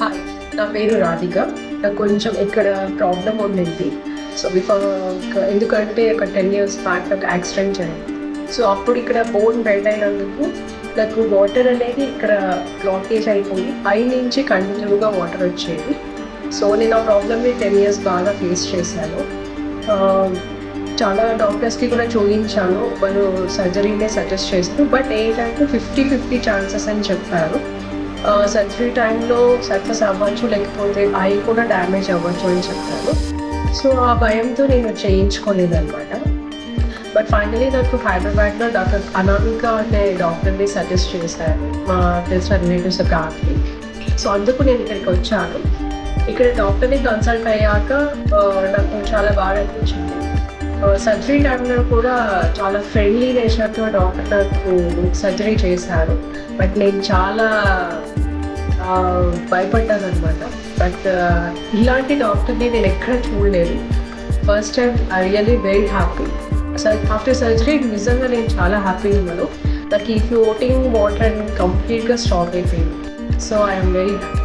Hi, నా పేరు రాధిక. నాకు కొంచెం ఇక్కడ ప్రాబ్లం ఉండింది. సో బిఫోర్ ఎందుకంటే ఒక 10 years బ్యాక్ నాకు యాక్సిడెంట్ జరిగింది. సో అప్పుడు ఇక్కడ బోన్ బెండ్ అయినందుకు నాకు వాటర్ అనేది ఇక్కడ బ్లాకేజ్ అయిపోయి పై నుంచి కంటిన్యూగా వాటర్ వచ్చేది. సో నేను ఆ ప్రాబ్లమ్ని 10 years బాగా ఫేస్ చేశాను. చాలా డాక్టర్స్కి కూడా చూపించాను, వాళ్ళు సర్జరీనే సజెస్ట్ చేస్తారు. బట్ ఏంటంటే 50-50 ఛాన్సెస్ అని చెప్పారు. సర్జరీ టైంలో సక్సెస్ అవ్వచ్చు, లేకపోతే ఐ కూడా డ్యామేజ్ అవ్వచ్చు అని చెప్పారు. సో ఆ భయంతో నేను చేయించుకోలేదన్నమాట. బట్ ఫైనలీ నాకు హైదరాబాద్లో డాక్టర్ అనామిక అనే డాక్టర్ని సజెస్ట్ చేశారు, మా తెలిసిన రిలేటివ్స్ కాకి. సో అందుకు నేను ఇక్కడికి వచ్చాను. ఇక్కడ డాక్టర్ని కన్సల్ట్ అయ్యాక నాకు చాలా బాగా అనిపించింది. సర్జరీ టైంలో కూడా చాలా ఫ్రెండ్లీ నేచర్తో డాక్టర్ నాకు సర్జరీ చేశారు. బట్ నేను చాలా భయపడ్డాను అనమాట. బట్ ఇలాంటి డాక్టర్ని నేను ఎక్కడ చూడలేదు. First time I really very happy. After surgery నిజంగా నేను చాలా హ్యాపీగా ఉన్నాను. నాకు ఈ ఫ్లోటింగ్ వాటర్ కంప్లీట్గా స్టాప్ అయిపోయింది. So I'm very happy.